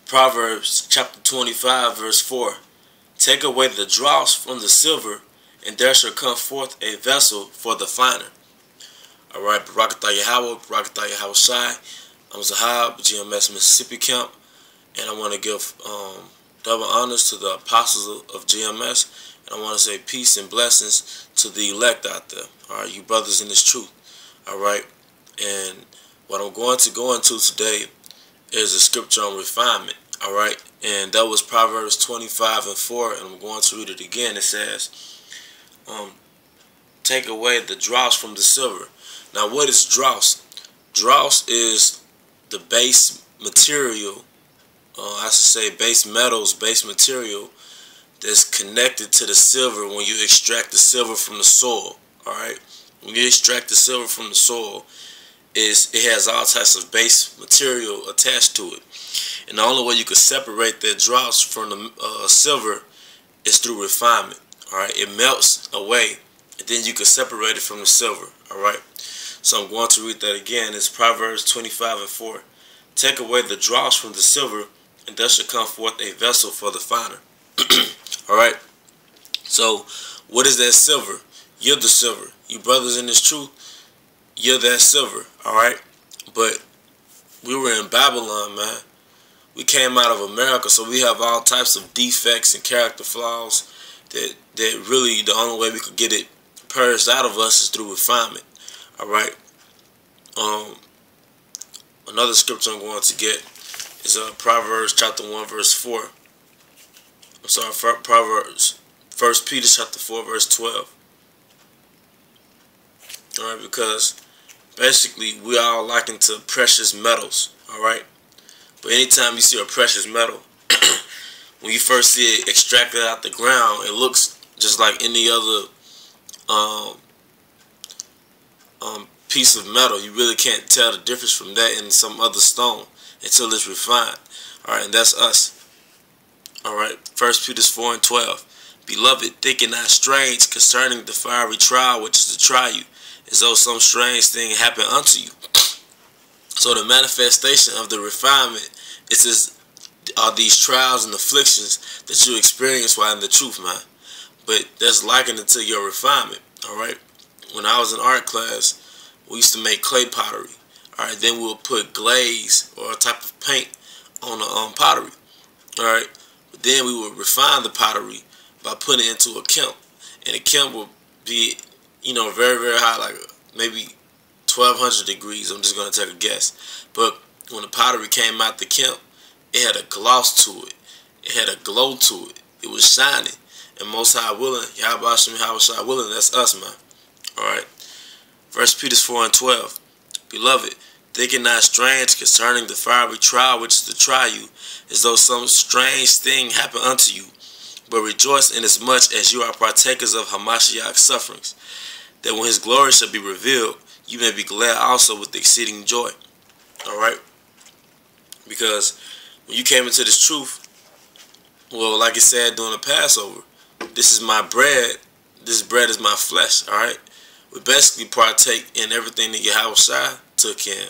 Proverbs chapter 25 verse 4. Take away the dross from the silver, and there shall come forth a vessel for the finer. Alright, Barakatah Yahweh, Barakatah Yahweh Shai. I'm Zahab, GMS Mississippi Camp, and I want to give double honors to the apostles of GMS, and I want to say peace and blessings to the elect out there. Alright, you brothers in this truth. Alright, and what I'm going to go into today is a scripture on refinement. Alright, and that was Proverbs 25 and 4, and I'm going to read it again. It says, take away the dross from the silver. Now, what is dross? Dross is the base material, I should say base metals, base material that's connected to the silver when you extract the silver from the soil. Alright, when you extract the silver from the soil, it has all types of base material attached to it. And the only way you can separate that dross from the silver is through refinement. Alright, it melts away, and then you can separate it from the silver. Alright, so I'm going to read that again. It's Proverbs 25 and 4. Take away the dross from the silver, and there shall come forth a vessel for the finer. Alright, so what is that silver? You're the silver. You brothers in this truth, you're that silver. Alright, but we were in Babylon, man. We came out of America, so we have all types of defects and character flaws that really the only way we could get it purged out of us is through refinement. Alright. Another scripture I'm going to get is Proverbs chapter 1 verse 4. I'm sorry, Proverbs 1 Peter chapter 4 verse 12. Alright, because basically we all likened to precious metals. Alright. But anytime you see a precious metal, when you first see it extracted out the ground, it looks just like any other piece of metal. You really can't tell the difference from that and some other stone until it's refined. Alright, and that's us. Alright, 1 Peter 4 and 12. Beloved, think it not strange concerning the fiery trial which is to try you, as though some strange thing happened unto you. So the manifestation of the refinement are these trials and afflictions that you experience while in the truth, man. But that's likened to your refinement. Alright, when I was in art class, we used to make clay pottery. Alright, then we'll put glaze or a type of paint on the pottery. Alright, but then we would refine the pottery by putting it into a kiln. And the kiln will be, very, very high, like maybe 1200 degrees. I'm just going to take a guess. But when the pottery came out the kiln, it had a gloss to it. It had a glow to it. It was shining. And Most High willing, Yahweh Shai willing, that's us, man. Alright. 1 Peter 4 and 12. Beloved, think it not strange concerning the fiery trial which is to try you, as though some strange thing happened unto you. But rejoice inasmuch as you are partakers of Hamashiach's sufferings, that when his glory shall be revealed, you may be glad also with exceeding joy. Alright? Because when you came into this truth, well, like it said during the Passover, this is my bread, this bread is my flesh. Alright? We basically partake in everything that Yahweh Shai took in.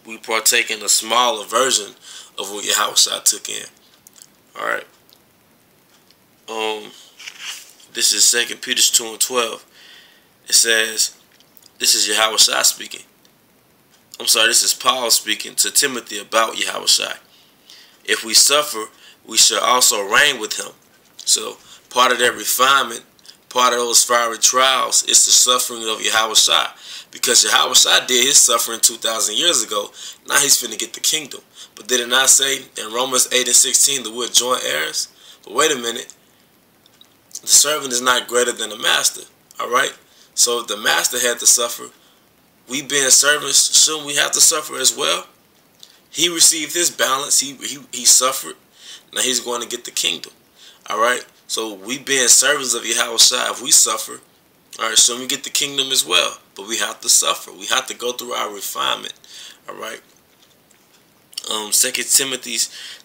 We partake in a smaller version of what Yahweh Shai took in. Alright. This is 2 Peter 2 and 12. It says, this is Yahweh Shai speaking. I'm sorry, this is Paul speaking to Timothy about Yahweh Shai. If we suffer, we shall also reign with him. So part of that refinement, part of those fiery trials, is the suffering of Yahweh Shai. Because Yahweh Shai did his suffering 2,000 years ago. Now he's finna get the kingdom. But did it not say in Romans 8 and 16 that we're joint heirs? But wait a minute. The servant is not greater than the master. Alright? So if the master had to suffer, we being servants, shouldn't we have to suffer as well? He received his balance. He suffered. Now he's going to get the kingdom. Alright? So we being servants of Yahweh Shai, if we suffer, alright, so we get the kingdom as well. But we have to suffer. We have to go through our refinement. Alright? 2 Timothy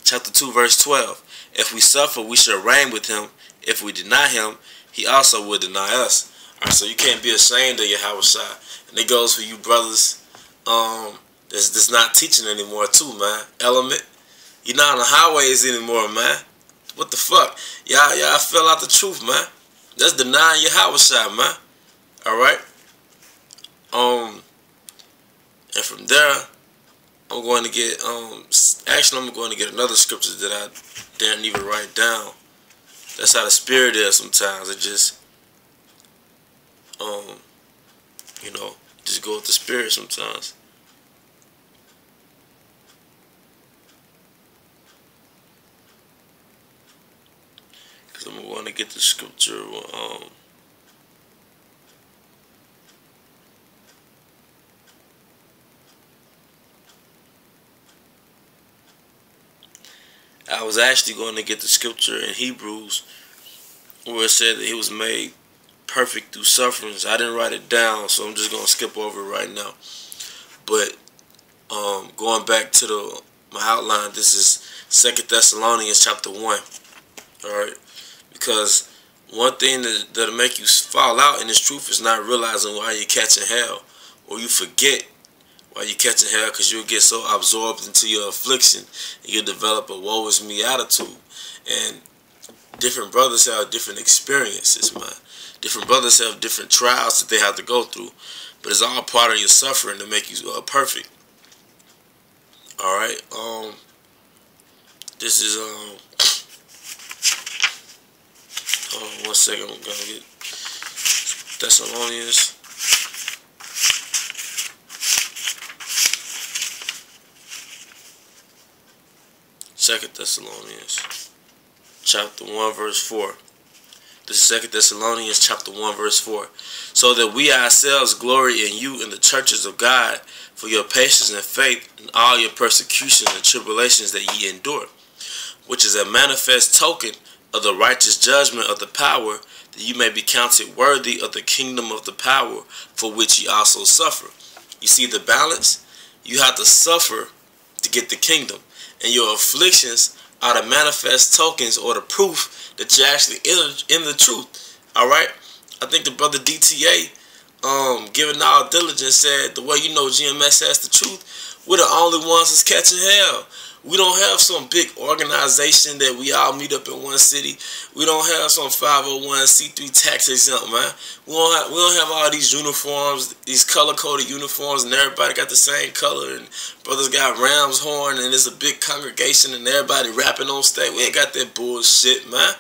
chapter 2 verse 12. If we suffer, we shall reign with him. If we deny him, he also will deny us. Alright, so you can't be ashamed of your Hawashai. And it goes for you brothers that's not teaching anymore too, man. Element. You're not on the highways anymore, man. What the fuck? Y'all fell out the truth, man. That's denying your Hawashai, man. Alright? And from there, I'm going to get, actually I'm going to get another scripture that I didn't even write down. That's how the spirit is sometimes. It just, you know, just go with the spirit sometimes. Because I'm going to get the scripture, I was actually going to get the scripture in Hebrews where it said that he was made perfect through sufferings. I didn't write it down, so I'm just going to skip over it right now. But going back to my outline, this is 2 Thessalonians chapter 1. Alright? Because one thing that'll make you fall out in this truth is not realizing why you're catching hell. Or you forget why you're catching hell, because you'll get so absorbed into your affliction and you'll develop a woe is me attitude. And different brothers have different experiences, man. Different brothers have different trials that they have to go through. But it's all part of your suffering to make you perfect. Alright, this is, one second, I'm gonna get Thessalonians. Second Thessalonians chapter 1 verse 4. This is 2 Thessalonians chapter 1 verse 4. So that we ourselves glory in you in the churches of God for your patience and faith in all your persecutions and tribulations that ye endure, which is a manifest token of the righteous judgment of the power, that you may be counted worthy of the kingdom of the power for which ye also suffer. You see the balance? You have to suffer to get the kingdom. And your afflictions are the manifest tokens or the proof that you're actually in the truth. Alright? I think the brother DTA, giving all diligence, said the way you know GMS has the truth, we're the only ones that's catching hell. We don't have some big organization that we all meet up in one city. We don't have some 501c3 tax exempt, man. We don't have all these uniforms, these color-coded uniforms, and everybody got the same color, and brothers got ram's horn, and it's a big congregation, and everybody rapping on stage. We ain't got that bullshit, man.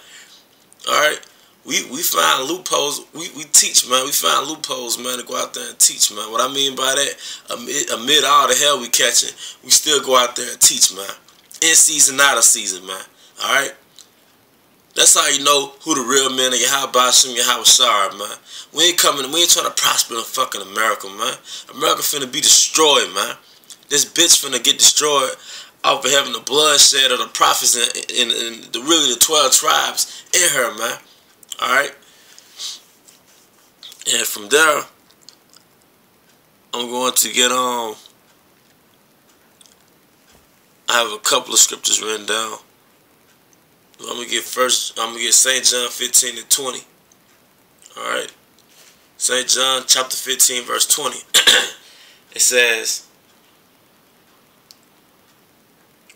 Alright? We find loopholes. We teach, man. We find loopholes, man, to go out there and teach, man. What I mean by that, amid all the hell we catching, we still go out there and teach, man. In season, out of season, man. Alright? That's how you know who the real men are. How about some, how sorry, man. We ain't trying to prosper in fucking America, man. America finna be destroyed, man. This bitch finna get destroyed off of having the bloodshed of the prophets and really the 12 tribes in her, man. Alright? And from there, I'm going to get I have a couple of scriptures written down. I'm gonna get St. John 15 and 20. Alright? St. John chapter 15 verse 20. It says,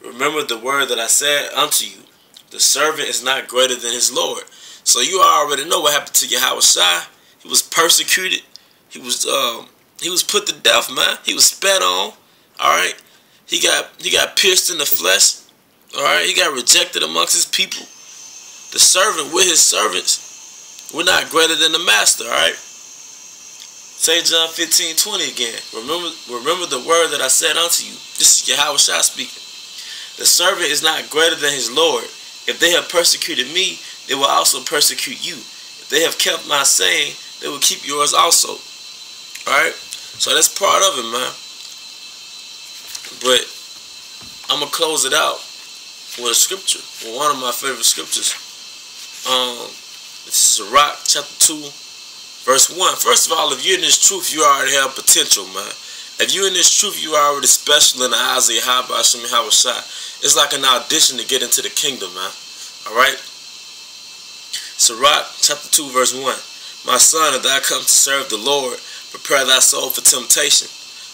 remember the word that I said unto you, the servant is not greater than his Lord. So you already know what happened to Yahushua. He was persecuted. He was put to death, man. He was spat on. Alright. He got pierced in the flesh. Alright. He got rejected amongst his people. The servant with his servants, we're not greater than the master, alright? St. John 15:20 again. Remember the word that I said unto you. This is Yahushua speaking. The servant is not greater than his Lord. If they have persecuted me, they will also persecute you. If they have kept my saying, they will keep yours also. Alright? So that's part of it, man. But I'm going to close it out with a scripture. With one of my favorite scriptures. This is Sirach chapter 2, verse 1. First of all, if you're in this truth, you already have potential, man. If you're in this truth, you are already special in the eyes of Yahweh Hashem Yahushua. It's like an audition to get into the kingdom, man. Alright? Sirach chapter 2 verse 1. My son, if thou come to serve the Lord, prepare thy soul for temptation.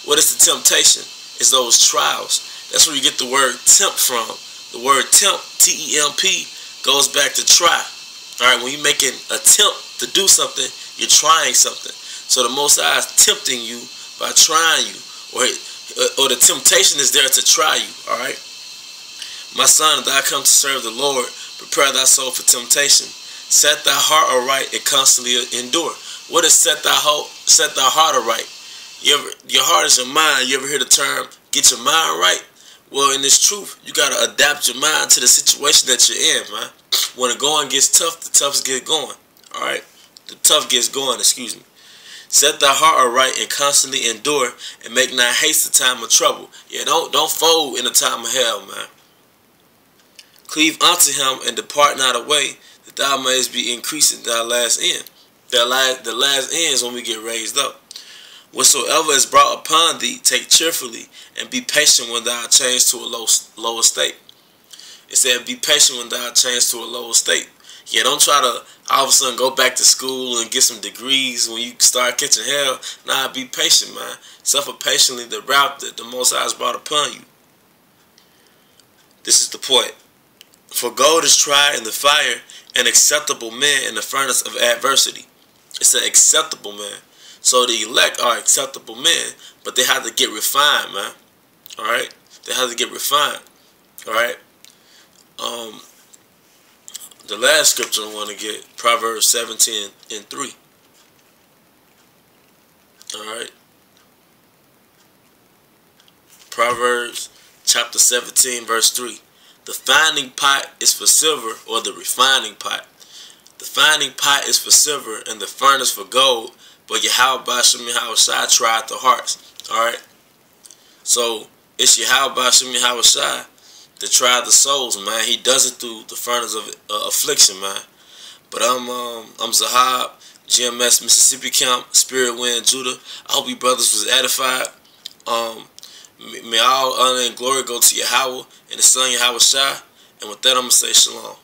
What is the temptation? It's those trials. That's where you get the word tempt from. The word tempt, T-E-M-P, goes back to try. Alright, when you're making an attempt to do something, you're trying something. So the Most High is tempting you by trying you. Or the temptation is there to try you. Alright? My son, if thou come to serve the Lord, prepare thy soul for temptation. Set thy heart aright and constantly endure. What is set thy heart aright? Your heart is your mind. You ever hear the term, get your mind right? Well, in this truth, you got to adapt your mind to the situation that you're in, man. When the going gets tough, the toughs get going. Alright? The tough gets going, excuse me. Set thy heart aright and constantly endure, and make not haste the time of trouble. Yeah, don't fold in the time of hell, man. Cleave unto him and depart not away, that thou mayest be increasing thy last end. The last end is when we get raised up. Whatsoever is brought upon thee, take cheerfully, and be patient when thou art changed to a lower state. It said, be patient when thou art changed to a lower state. Yeah, don't try to all of a sudden go back to school and get some degrees when you start catching hell. Nah, be patient, man. Suffer patiently the route that the Most High has brought upon you. This is the point. For gold is tried in the fire, and acceptable men in the furnace of adversity. It's an acceptable man. So the elect are acceptable men, but they have to get refined, man. Alright? They have to get refined. Alright? The last scripture I want to get, Proverbs 17:3. Alright? Proverbs chapter 17, verse 3. The finding pot is for silver, or the refining pot. The finding pot is for silver, and the furnace for gold, but Yahweh Ba'ashem Yahushua tried the hearts. Alright? So, it's Yahweh Ba'ashem Yahushua that tried the souls, man. He does it through the furnace of affliction, man. But I'm Zahab, GMS Mississippi Camp, Spirit Wind Judah. I hope you brothers was edified. May all honor and glory go to Yahweh and the Son Yahushua. And with that, I'm going to say shalom.